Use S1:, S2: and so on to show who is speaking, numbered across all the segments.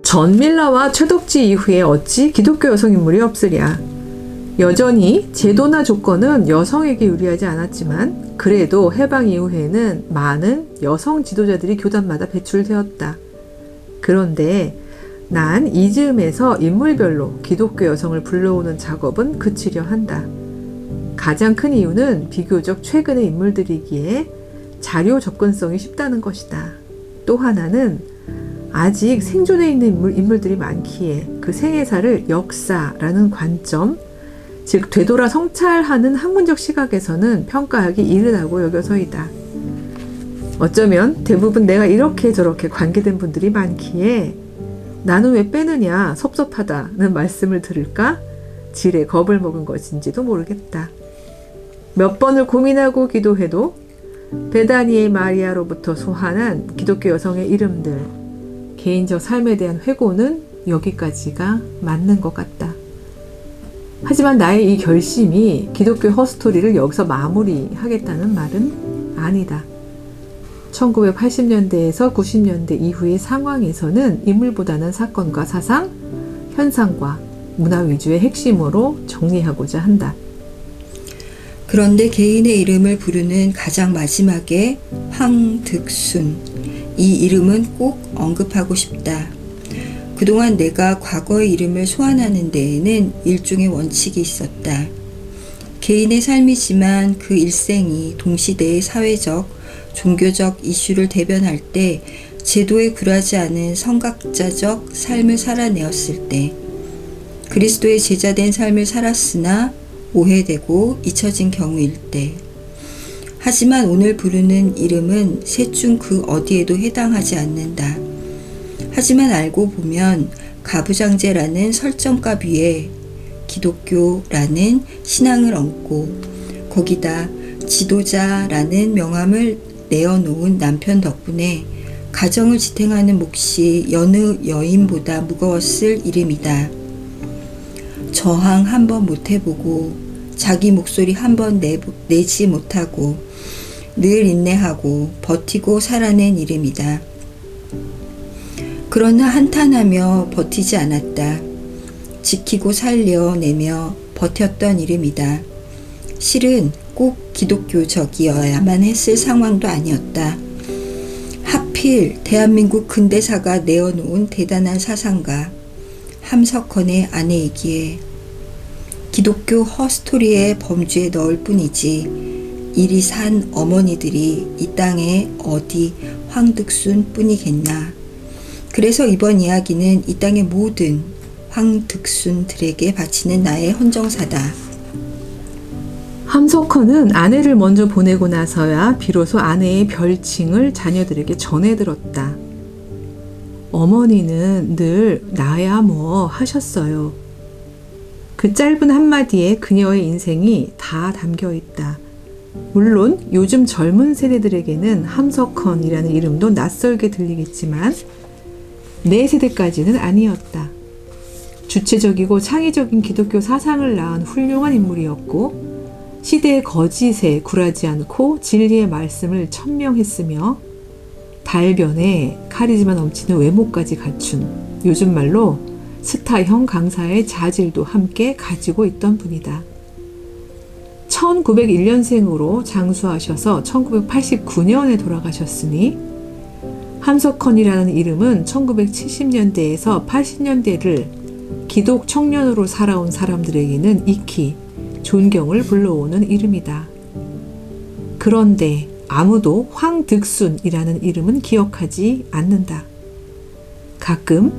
S1: 전 밀러와 최덕지 이후에 어찌 기독교 여성 인물이 없으랴. 여전히 제도나 조건은 여성에게 유리하지 않았지만 그래도 해방 이후에는 많은 여성 지도자들이 교단마다 배출되었다. 그런데 난 이 즈음에서 인물별로 기독교 여성을 불러오는 작업은 그치려 한다. 가장 큰 이유는 비교적 최근의 인물들이기에 자료 접근성이 쉽다는 것이다. 또 하나는 아직 생존해 있는 인물들이 많기에 그 생애사를 역사라는 관점, 즉 되돌아 성찰하는 학문적 시각에서는 평가하기 이르다고 여겨서이다. 어쩌면 대부분 내가 이렇게 저렇게 관계된 분들이 많기에 나는 왜 빼느냐 섭섭하다는 말씀을 들을까 지레 겁을 먹은 것인지도 모르겠다. 몇 번을 고민하고 기도해도 베다니의 마리아로부터 소환한 기독교 여성의 이름들, 개인적 삶에 대한 회고는 여기까지가 맞는 것 같다. 하지만 나의 이 결심이 기독교 허스토리를 여기서 마무리하겠다는 말은 아니다. 1980년대에서 90년대 이후의 상황에서는 인물보다는 사건과 사상, 현상과 문화 위주의 핵심으로 정리하고자 한다.
S2: 그런데 개인의 이름을 부르는 가장 마지막에 황득순, 이 이름은 꼭 언급하고 싶다. 그동안 내가 과거의 이름을 소환하는 데에는 일종의 원칙이 있었다. 개인의 삶이지만 그 일생이 동시대의 사회적, 종교적 이슈를 대변할 때 제도에 굴하지 않은 성각자적 삶을 살아내었을 때, 그리스도의 제자된 삶을 살았으나 오해되고 잊혀진 경우일 때, 하지만 오늘 부르는 이름은 셋 중 그 어디에도 해당하지 않는다. 하지만 알고 보면 가부장제라는 설정값 위에 기독교라는 신앙을 얹고 거기다 지도자라는 명함을 내어놓은 남편 덕분에 가정을 지탱하는 몫이 여느 여인보다 무거웠을 이름이다. 저항 한번 못해보고 자기 목소리 한번 내지 못하고 늘 인내하고 버티고 살아낸 이름이다. 그러나 한탄하며 버티지 않았다. 지키고 살려내며 버텼던 이름이다. 실은 꼭 기독교적이어야만 했을 상황도 아니었다. 하필 대한민국 근대사가 내어놓은 대단한 사상가 함석헌의 아내이기에 기독교 허스토리의 범주에 넣을 뿐이지 이리 산 어머니들이 이 땅에 어디 황득순 뿐이겠나. 그래서 이번 이야기는 이 땅의 모든 황득순들에게 바치는 나의 헌정사다.
S1: 함석헌은 아내를 먼저 보내고 나서야 비로소 아내의 별칭을 자녀들에게 전해들었다. 어머니는 늘 나야 뭐 하셨어요. 그 짧은 한마디에 그녀의 인생이 다 담겨 있다. 물론 요즘 젊은 세대들에게는 함석헌이라는 이름도 낯설게 들리겠지만 내 세대까지는 아니었다. 주체적이고 창의적인 기독교 사상을 낳은 훌륭한 인물이었고 시대의 거짓에 굴하지 않고 진리의 말씀을 천명했으며 달변에 카리스마 넘치는 외모까지 갖춘 요즘 말로 스타형 강사의 자질도 함께 가지고 있던 분이다. 1901년생으로 장수하셔서 1989년에 돌아가셨으니 함석헌이라는 이름은 1970년대에서 80년대를 기독 청년으로 살아온 사람들에게는 익히 존경을 불러오는 이름이다. 그런데 아무도 황득순이라는 이름은 기억하지 않는다. 가끔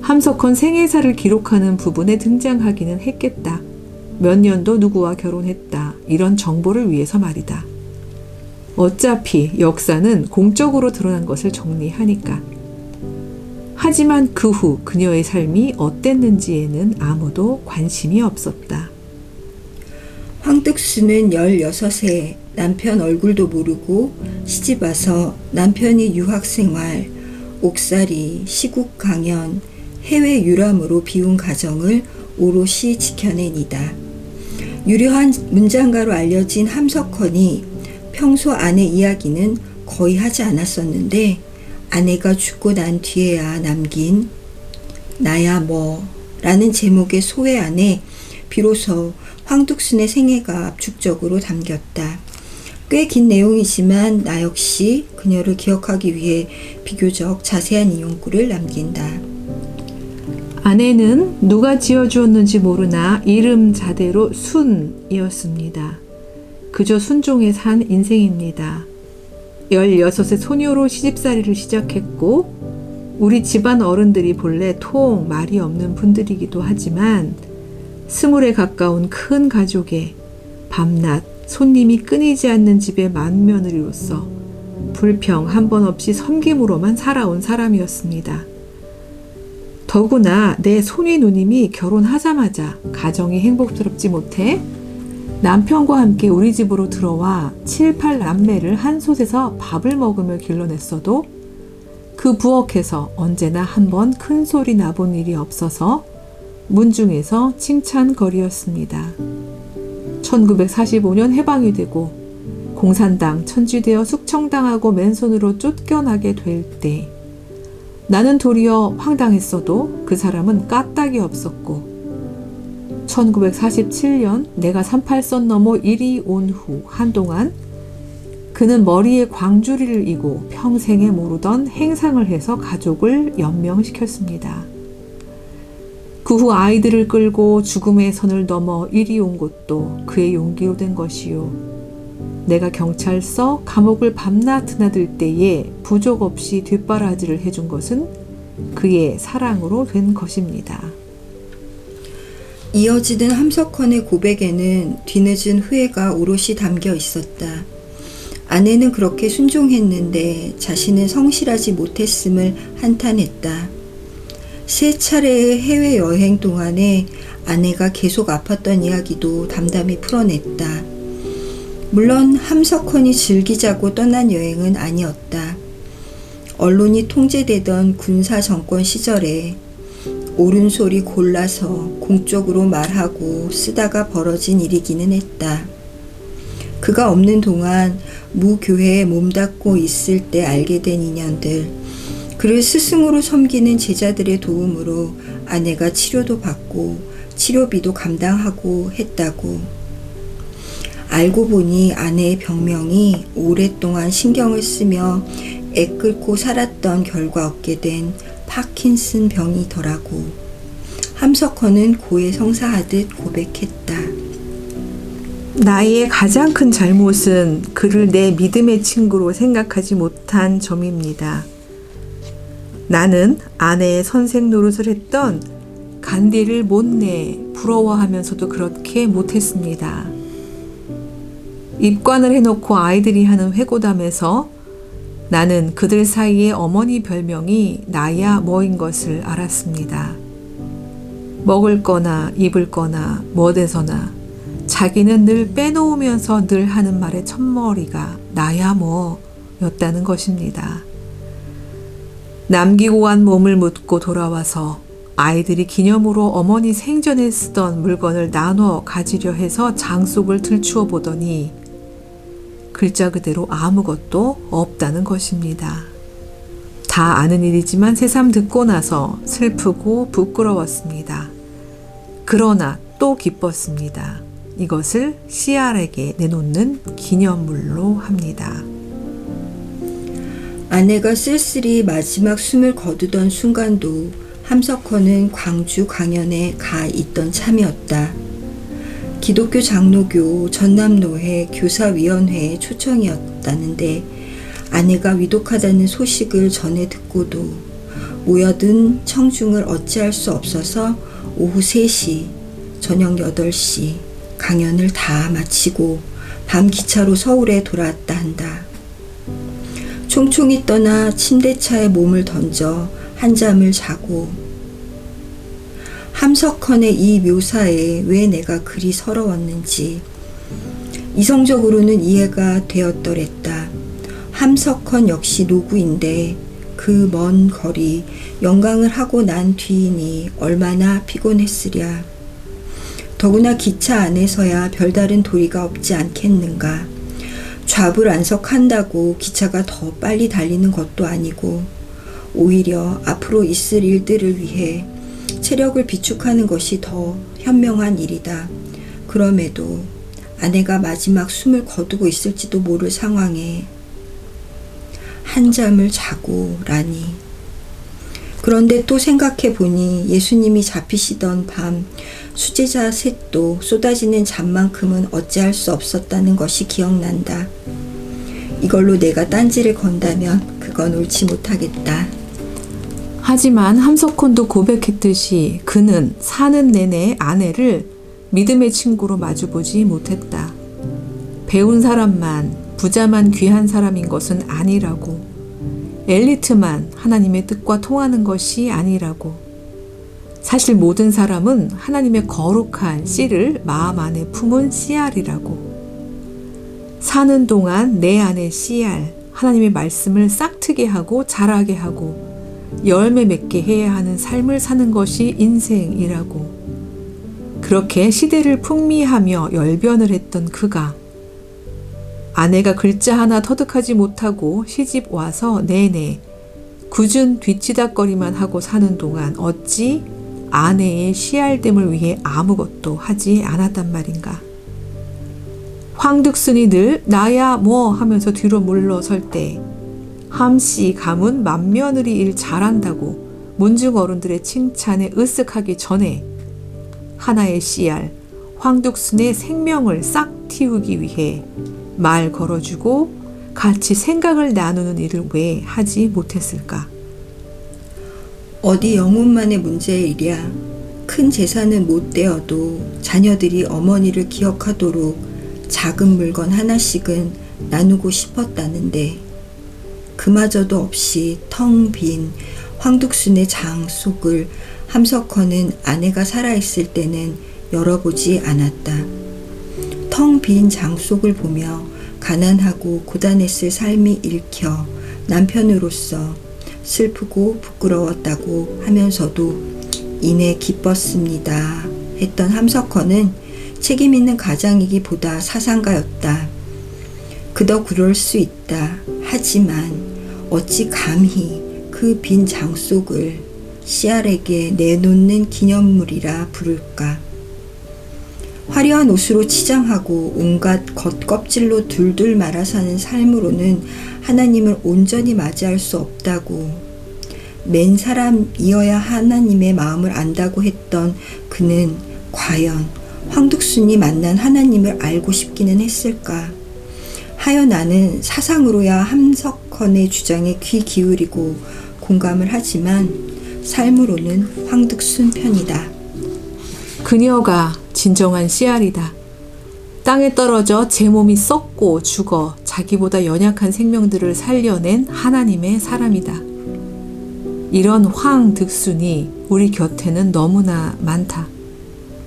S1: 함석헌 생애사를 기록하는 부분에 등장하기는 했겠다. 몇 년도 누구와 결혼했다. 이런 정보를 위해서 말이다. 어차피 역사는 공적으로 드러난 것을 정리하니까. 하지만 그 후 그녀의 삶이 어땠는지에는 아무도 관심이 없었다.
S2: 황득순은 16세 남편 얼굴도 모르고 시집와서 남편이 유학생활, 옥살이, 시국 강연, 해외 유람으로 비운 가정을 오롯이 지켜낸 이다. 유려한 문장가로 알려진 함석헌이 평소 아내 이야기는 거의 하지 않았었는데 아내가 죽고 난 뒤에야 남긴 나야 뭐 라는 제목의 소회 안에 비로소 황득순의 생애가 압축적으로 담겼다. 꽤 긴 내용이지만 나 역시 그녀를 기억하기 위해 비교적 자세한 이용구를 남긴다.
S1: 아내는 누가 지어주었는지 모르나 이름 자대로 순이었습니다. 그저 순종해 산 인생입니다. 16의 소녀로 시집살이를 시작했고 우리 집안 어른들이 본래 통 말이 없는 분들이기도 하지만 20에 가까운 큰 가족에 밤낮 손님이 끊이지 않는 집의 맏며느리로서 불평 한 번 없이 섬김으로만 살아온 사람이었습니다. 더구나 내 손위 누님이 결혼하자마자 가정이 행복스럽지 못해 남편과 함께 우리 집으로 들어와 7, 8남매를 한 솥에서 밥을 먹으며 길러냈어도 그 부엌에서 언제나 한 번 큰 소리 나본 일이 없어서 문중에서 칭찬거리였습니다. 1945년 해방이 되고 공산당 천지되어 숙청당하고 맨손으로 쫓겨나게 될 때 나는 도리어 황당했어도 그 사람은 까딱이 없었고 1947년 내가 38선 넘어 일이 온 후 한동안 그는 머리에 광주리를 이고 평생에 모르던 행상을 해서 가족을 연명시켰습니다. 그 후 아이들을 끌고 죽음의 선을 넘어 이리 온 것도 그의 용기로 된 것이요. 내가 경찰서 감옥을 밤낮 드나들 때에 부족 없이 뒷바라지를 해준 것은 그의 사랑으로 된 것입니다.
S2: 이어지는 함석헌의 고백에는 뒤늦은 후회가 오롯이 담겨 있었다. 아내는 그렇게 순종했는데 자신은 성실하지 못했음을 한탄했다. 3차례의 해외여행 동안에 아내가 계속 아팠던 이야기도 담담히 풀어냈다. 물론 함석헌이 즐기자고 떠난 여행은 아니었다. 언론이 통제되던 군사정권 시절에 옳은 소리 골라서 공적으로 말하고 쓰다가 벌어진 일이기는 했다. 그가 없는 동안 무교회에 몸담고 있을 때 알게 된 인연들, 그를 스승으로 섬기는 제자들의 도움으로 아내가 치료도 받고 치료비도 감당하고 했다고. 알고 보니 아내의 병명이 오랫동안 신경을 쓰며 애끓고 살았던 결과 얻게 된 파킨슨 병이더라고. 함석헌은 고해성사하듯 고백했다.
S1: 나의 가장 큰 잘못은 그를 내 믿음의 친구로 생각하지 못한 점입니다. 나는 아내의 선생 노릇을 했던 간디를 못내 부러워하면서도 그렇게 못했습니다. 입관을 해놓고 아이들이 하는 회고담에서 나는 그들 사이에 어머니 별명이 나야 뭐인 것을 알았습니다. 먹을 거나 입을 거나 뭐돼서나 자기는 늘 빼놓으면서 늘 하는 말의 첫머리가 나야 뭐였다는 것입니다. 남기고 간 몸을 묻고 돌아와서 아이들이 기념으로 어머니 생전에 쓰던 물건을 나눠 가지려 해서 장 속을 들추어 보더니 글자 그대로 아무것도 없다는 것입니다. 다 아는 일이지만 새삼 듣고 나서 슬프고 부끄러웠습니다. 그러나 또 기뻤습니다. 이것을 CR에게 내놓는 기념물로 합니다.
S2: 아내가 쓸쓸히 마지막 숨을 거두던 순간도 함석헌은 광주 강연에 가 있던 참이었다. 기독교 장로교 전남노회 교사위원회의 초청이었다는데 아내가 위독하다는 소식을 전해 듣고도 모여든 청중을 어찌할 수 없어서 오후 3시, 저녁 8시 강연을 다 마치고 밤 기차로 서울에 돌아왔다 한다. 총총히 떠나 침대차에 몸을 던져 한잠을 자고 함석헌의 이 묘사에 왜 내가 그리 서러웠는지 이성적으로는 이해가 되었더랬다. 함석헌 역시 노구인데 그 먼 거리 영강을 하고 난 뒤이니 얼마나 피곤했으랴. 더구나 기차 안에서야 별다른 도리가 없지 않겠는가. 좌불 안석한다고 기차가 더 빨리 달리는 것도 아니고 오히려 앞으로 있을 일들을 위해 체력을 비축하는 것이 더 현명한 일이다. 그럼에도 아내가 마지막 숨을 거두고 있을지도 모를 상황에 한잠을 자고 라니. 그런데 또 생각해 보니 예수님이 잡히시던 밤 수제자 셋도 쏟아지는 잠만큼은 어찌할 수 없었다는 것이 기억난다. 이걸로 내가 딴지를 건다면 그건 옳지 못하겠다.
S1: 하지만 함석헌도 고백했듯이 그는 사는 내내 아내를 믿음의 친구로 마주보지 못했다. 배운 사람만, 부자만 귀한 사람인 것은 아니라고. 엘리트만 하나님의 뜻과 통하는 것이 아니라고. 사실 모든 사람은 하나님의 거룩한 씨를 마음 안에 품은 씨알이라고. 사는 동안 내 안의 씨알, 하나님의 말씀을 싹트게 하고 자라게 하고 열매 맺게 해야 하는 삶을 사는 것이 인생이라고. 그렇게 시대를 풍미하며 열변을 했던 그가 아내가 글자 하나 터득하지 못하고 시집 와서 내내 굳은 뒤치다거리만 하고 사는 동안 어찌 아내의 씨알됨을 위해 아무것도 하지 않았단 말인가. 황득순이 늘 나야 뭐 하면서 뒤로 물러설 때 함씨 가문 맏며느리 일 잘한다고 문중 어른들의 칭찬에 으쓱하기 전에 하나의 씨알 황득순의 생명을 싹 틔우기 위해 말 걸어주고 같이 생각을 나누는 일을 왜 하지 못했을까?
S2: 어디 영혼만의 문제의 일이야. 큰 재산은 못 되어도 자녀들이 어머니를 기억하도록 작은 물건 하나씩은 나누고 싶었다는데 그마저도 없이 텅 빈 황득순의 장 속을 함석헌은 아내가 살아있을 때는 열어보지 않았다. 텅 빈 장 속을 보며 가난하고 고단했을 삶이 읽혀 남편으로서 슬프고 부끄러웠다고 하면서도 이내 기뻤습니다 했던 함석헌은 책임 있는 가장이기보다 사상가였다. 그도 그럴 수 있다. 하지만 어찌 감히 그 빈 장 속을 씨알에게 내놓는 기념물이라 부를까. 화려한 옷으로 치장하고 온갖 겉껍질로 둘둘 말아 사는 삶으로는 하나님을 온전히 맞이할 수 없다고. 맨 사람이어야 하나님의 마음을 안다고 했던 그는 과연 황득순이 만난 하나님을 알고 싶기는 했을까. 하여 나는 사상으로야 함석헌의 주장에 귀 기울이고 공감을 하지만 삶으로는 황득순 편이다.
S1: 그녀가 진정한 씨알이다. 땅에 떨어져 제 몸이 썩고 죽어 자기보다 연약한 생명들을 살려낸 하나님의 사람이다. 이런 황득순이 우리 곁에는 너무나 많다.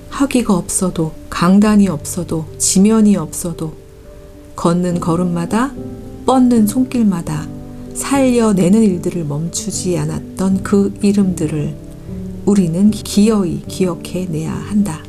S1: 학위가 없어도, 강단이 없어도, 지면이 없어도 걷는 걸음마다, 뻗는 손길마다 살려내는 일들을 멈추지 않았던 그 이름들을 우리는 기어이 기억해내야 한다.